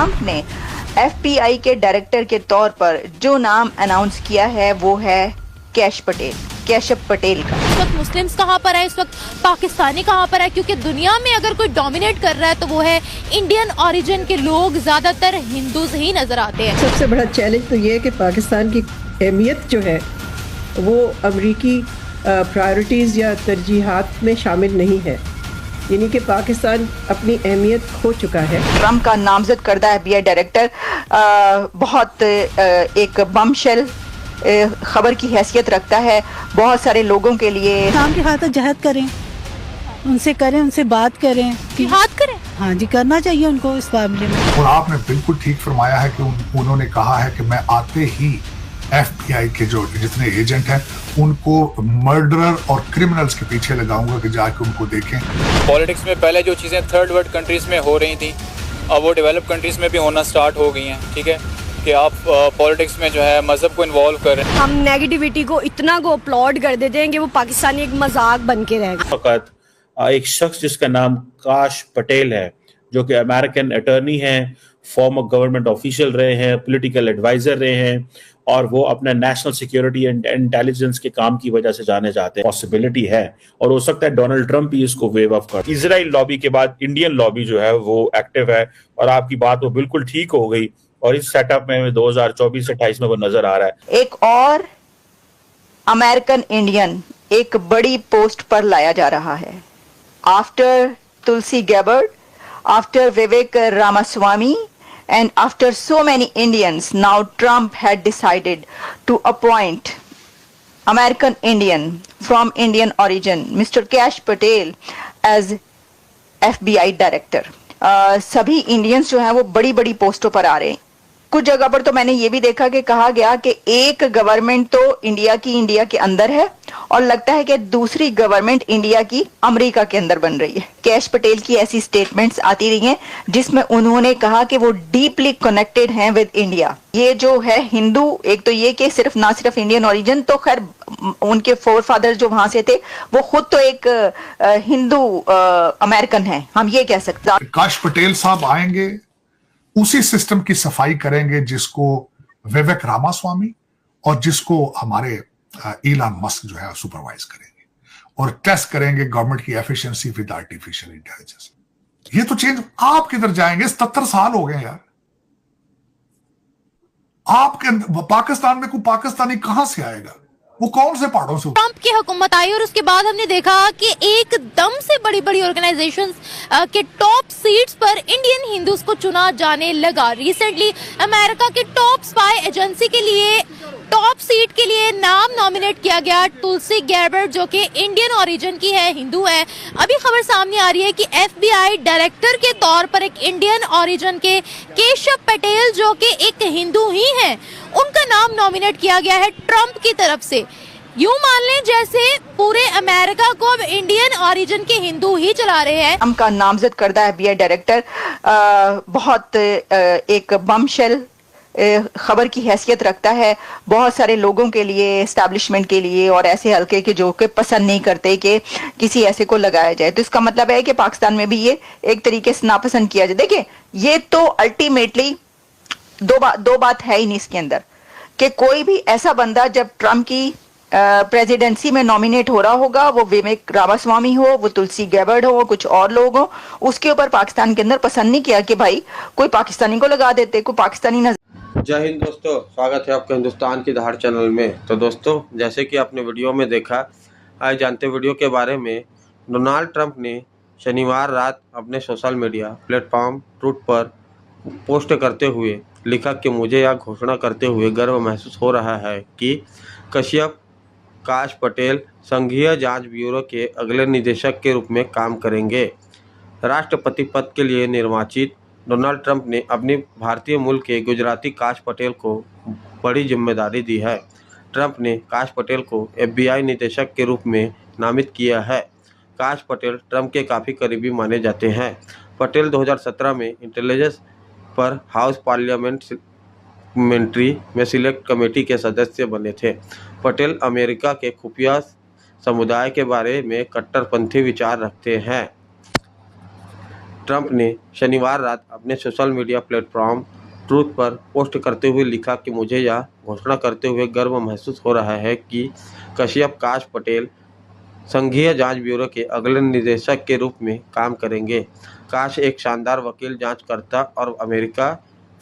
Trump ने FBI के director के तौर पर जो नाम अनाउंस किया है वो है केशव पटेल का। इस वक्त मुस्लिम्स कहाँ पर है, इस वक्त पाकिस्तानी कहाँ पर है, क्योंकि दुनिया में अगर कोई डोमिनेट कर रहा है तो वो है इंडियन ओरिजिन के लोग, ज्यादातर हिंदूज ही नजर आते हैं। सबसे बड़ा चैलेंज तो ये है कि पाकिस्तान की अहमियत जो है वो अमरीकी प्रायोरिटीज़ या तरजीहात में शामिल नहीं है, यानी कि पाकिस्तान अपनी अहमियत खो चुका है। ट्रंप का नामजद करदा एफबीआई डायरेक्टर बहुत एक बमशेल खबर की हैसियत रखता है बहुत सारे लोगों के लिए। इस्लाम की खातिर जहद करें, उनसे बात करें, जिहाद करें। हाँ जी, करना चाहिए उनको इस मामले में। और आपने बिल्कुल ठीक फरमाया है कि उन्होंने कहा है कि मैं आते ही एफबीआई के जो जितने एजेंट हैं उनको मर्डरर और क्रिमिनल्स के पीछे लगाऊंगा कि जाके उनको देखें। पॉलिटिक्स में पहले जो चीज़ें थर्ड वर्ल्ड कंट्रीज़ में हो रही थी अब वो डेवलप कंट्रीज़ में भी होना स्टार्ट हो गई हैं। ठीक है कि आप पॉलिटिक्स में जो है मज़हब को इन्वॉल्व करें। हम नेगेटिविटी को इतना को अपलॉड कर देते हैं कि वो पाकिस्तानी एक मजाक बन के रहेगा। फकत एक शख्स जिसका नाम काश पटेल है, जो कि अमेरिकन अटर्नी हैं, फॉर्मर गवर्नमेंट ऑफिशियल रहे हैं, पॉलिटिकल एडवाइजर रहे हैं और वो अपने नेशनल सिक्योरिटी एंड इंटेलिजेंस के काम की वजह से जाने जाते हैं। पॉसिबिलिटी है और हो सकता है डोनाल्ड ट्रंप भी इसको वेव ऑफ कर। इजराइल लॉबी के बाद इंडियन लॉबी जो है वो एक्टिव है और आपकी बात वो बिल्कुल ठीक हो गई और इस सेटअप में 2024-28 में वो नजर आ रहा है। एक और अमेरिकन इंडियन एक बड़ी पोस्ट पर लाया जा रहा है। After Tulsi Gabbard, after Vivek Ramaswamy and after so many Indians, now Trump had decided to appoint American Indian from Indian origin, Mr. Kash Patel as FBI director. सभी इंडियंस जो हैं वो बड़ी बड़ी पोस्टों पर आ रहे हैं। कुछ जगह पर तो मैंने ये भी देखा कि कहा गया कि एक गवर्नमेंट तो इंडिया के अंदर है और लगता है कि दूसरी गवर्नमेंट इंडिया की अमेरिका के अंदर बन रही है। कैश पटेल की ऐसी स्टेटमेंट्स आती रही हैं जिसमें उन्होंने कहा कि वो डीपली कनेक्टेड हैं विद इंडिया। ये जो है हिंदू, एक तो ये कि सिर्फ ना सिर्फ इंडियन ओरिजिन, तो खैर उनके फोर फादर जो वहां से थे वो खुद तो एक हिंदू अमेरिकन है, हम ये कह सकते हैं। काश पटेल साहब आएंगे, उसी सिस्टम की सफाई करेंगे जिसको विवेक रामास्वामी और जिसको हमारे इलान मस्क जो है सुपरवाइज करेंगे और टेस्ट करेंगे गवर्नमेंट की एफिशिएंसी विद आर्टिफिशियल इंटेलिजेंस। ये तो चेंज आप किधर जाएंगे? 77 साल हो गए यार। आपके पाकिस्तान में कोई पाकिस्तानी कहां से आएगा? वो कौन से पहाड़ों से? ट्रंप की हुकूमत आई और उसके बाद हमने देखा कि एकदम से बड़ी बड़ी ऑर्गेनाइजेशंस के टॉप सीट्स पर इंडियन हिंदूज को चुना जाने लगा। रिसेंटली अमेरिका के टॉप स्पाई एजेंसी के लिए टॉप सीट के लिए नाम नॉमिनेट किया गया तुलसी गैबर्ड, जो कि इंडियन ओरिजिन की है, हिंदू है। अभी खबर सामने आ रही है कि एफबीआई डायरेक्टर के तौर पर एक इंडियन ओरिजिन के केशव पटेल, जो कि एक हिंदू ही हैं, उनका नाम नॉमिनेट किया गया है ट्रंप की तरफ से। यूं मान लें जैसे पूरे अमेरिका को अब इंडियन ओरिजिन के हिंदू ही चला रहे हैं। ट्रंप का नामजद करदा एफबीआई डायरेक्टर बहुत एक बमशेल खबर की हैसियत रखता है बहुत सारे लोगों के लिए, एस्टैब्लिशमेंट के लिए और ऐसे हल्के के जो कि पसंद नहीं करते कि किसी ऐसे को लगाया जाए। तो इसका मतलब है कि पाकिस्तान में भी ये एक तरीके से नापसंद किया जाए। देखिए, ये तो अल्टीमेटली दो बात है ही नहीं इसके अंदर कि कोई भी ऐसा बंदा जब ट्रंप की प्रेसिडेंसी में नॉमिनेट हो रहा होगा, वो विवेक रामास्वामी हो, वो तुलसी गैबर्ड हो, कुछ और लोग हो, उसके ऊपर पाकिस्तान के अंदर पसंद नहीं किया कि भाई कोई पाकिस्तानी को लगा देते, कोई पाकिस्तानी नजर। जय हिंद दोस्तों, स्वागत है आपका हिंदुस्तान की दहाड़ चैनल में। तो दोस्तों, जैसे कि आपने वीडियो में देखा, आज जानते वीडियो के बारे में। डोनाल्ड ट्रंप ने शनिवार रात अपने सोशल मीडिया प्लेटफॉर्म ट्रूथ पर पोस्ट करते हुए लिखा कि मुझे यह घोषणा करते हुए गर्व महसूस हो रहा है कि कश्यप काश पटेल संघीय जांच ब्यूरो के अगले निदेशक के रूप में काम करेंगे। राष्ट्रपति पद के लिए निर्वाचित डोनाल्ड ट्रंप ने अपनी भारतीय मूल के गुजराती काश पटेल को बड़ी जिम्मेदारी दी है। ट्रंप ने काश पटेल को एफबीआई निदेशक के रूप में नामित किया है। काश पटेल ट्रंप के काफ़ी करीबी माने जाते हैं। पटेल 2017 में इंटेलिजेंस पर हाउस पार्लियामेंट्री में सिलेक्ट कमेटी के सदस्य बने थे। पटेल अमेरिका के खुफिया समुदाय के बारे में कट्टरपंथी विचार रखते हैं। ट्रंप ने शनिवार रात अपने सोशल मीडिया प्लेटफॉर्म ट्रूथ पर पोस्ट करते हुए लिखा कि मुझे यह घोषणा करते हुए गर्व महसूस हो रहा है कि कश्यप काश पटेल संघीय जांच ब्यूरो के अगले निदेशक के रूप में काम करेंगे। काश एक शानदार वकील, जांचकर्ता और अमेरिका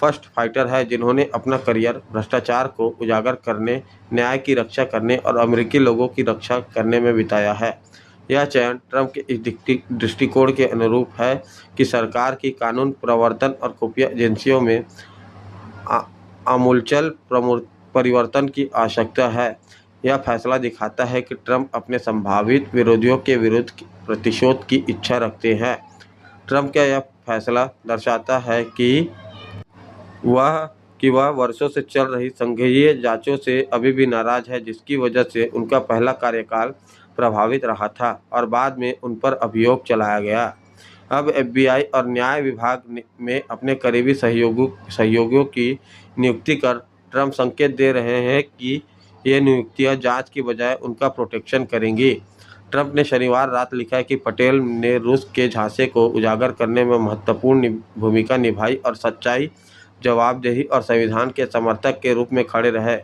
फर्स्ट फाइटर है जिन्होंने अपना करियर भ्रष्टाचार को उजागर करने, न्याय की रक्षा करने और अमेरिकी लोगों की रक्षा करने में बिताया है। यह चयन ट्रंप के इस दृष्टिकोण के अनुरूप है कि सरकार की कानून प्रवर्तन और खुफिया एजेंसियों में आमूलचूल परिवर्तन की आवश्यकता है। यह फैसला दिखाता है कि ट्रंप अपने संभावित विरोधियों के विरुद्ध प्रतिशोध की इच्छा रखते हैं। ट्रंप का यह फैसला दर्शाता है कि वह वर्षों से चल रही संघीय जांचों से अभी भी नाराज है, जिसकी वजह से उनका पहला कार्यकाल प्रभावित रहा था और बाद में उन पर अभियोग चलाया गया। अब FBI और न्याय विभाग में अपने करीबी सहयोगियों की नियुक्ति कर ट्रंप संकेत दे रहे हैं कि ये नियुक्तियां जांच की बजाय उनका प्रोटेक्शन करेंगी। ट्रंप ने शनिवार रात लिखा है कि पटेल ने रूस के झांसे को उजागर करने में महत्वपूर्ण भूमिका निभाई और सच्चाई, जवाबदेही और संविधान के समर्थक के रूप में खड़े रहे।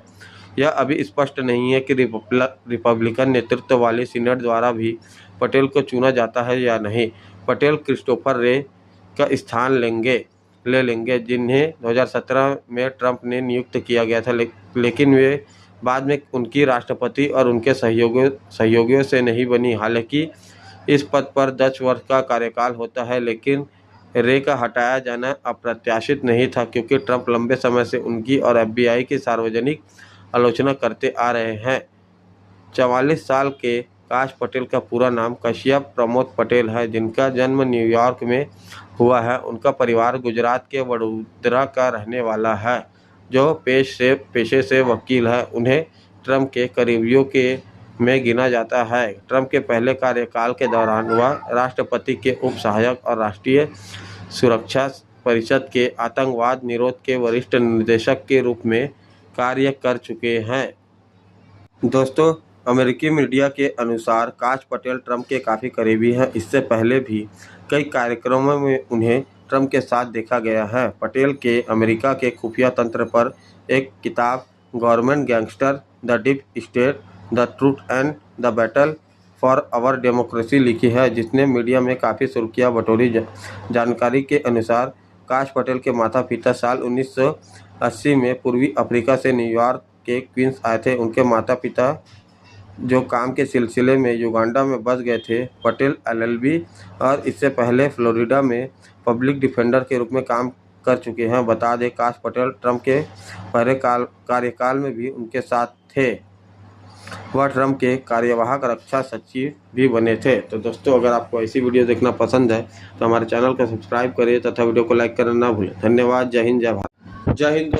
यह अभी स्पष्ट नहीं है कि रिपब्लिकन नेतृत्व वाले सीनेट द्वारा भी पटेल को चुना जाता है या नहीं। पटेल क्रिस्टोफर रे का स्थान ले लेंगे, जिन्हें 2017 में ट्रंप ने नियुक्त किया गया था, लेकिन वे बाद में उनकी राष्ट्रपति और उनके सहयोगियों से नहीं बनी। हालांकि इस पद पर 10 वर्ष का कार्यकाल होता है, लेकिन रे का हटाया जाना अप्रत्याशित नहीं था क्योंकि ट्रंप लंबे समय से उनकी और FBI की सार्वजनिक आलोचना करते आ रहे हैं। 44 साल के काश पटेल का पूरा नाम कश्यप प्रमोद पटेल है, जिनका जन्म न्यूयॉर्क में हुआ है। उनका परिवार गुजरात के वडोदरा का रहने वाला है, जो पेशे से वकील है। उन्हें ट्रंप के करीबियों में गिना जाता है। ट्रंप के पहले कार्यकाल के दौरान वह राष्ट्रपति के उप सहायक और राष्ट्रीय सुरक्षा परिषद के आतंकवाद निरोध के वरिष्ठ निदेशक के रूप में कार्य कर चुके हैं। दोस्तों, अमेरिकी मीडिया के अनुसार काश पटेल ट्रंप के काफ़ी करीबी हैं। इससे पहले भी कई कार्यक्रमों में उन्हें ट्रंप के साथ देखा गया है। पटेल के अमेरिका के खुफिया तंत्र पर एक किताब government gangster, the deep state, the truth and the battle for our democracy लिखी है, जिसने मीडिया में काफ़ी सुर्खियां बटोरी। जानकारी के अनुसार काश पटेल के माता पिता साल 1980 में पूर्वी अफ्रीका से न्यूयॉर्क के क्वींस आए थे। उनके माता पिता जो काम के सिलसिले में युगांडा में बस गए थे। पटेल LLB और इससे पहले फ्लोरिडा में पब्लिक डिफेंडर के रूप में काम कर चुके हैं। बता दें, काश पटेल ट्रंप के पहले कार्यकाल में भी उनके साथ थे। वह ट्रंप के कार्यवाहक रक्षा सचिव भी बने थे। तो दोस्तों, अगर आपको ऐसी वीडियो देखना पसंद है तो हमारे चैनल को सब्सक्राइब करिए तथा वीडियो को लाइक करना ना भूलें। धन्यवाद। जय हिंद, जय भारत। जय हिंद।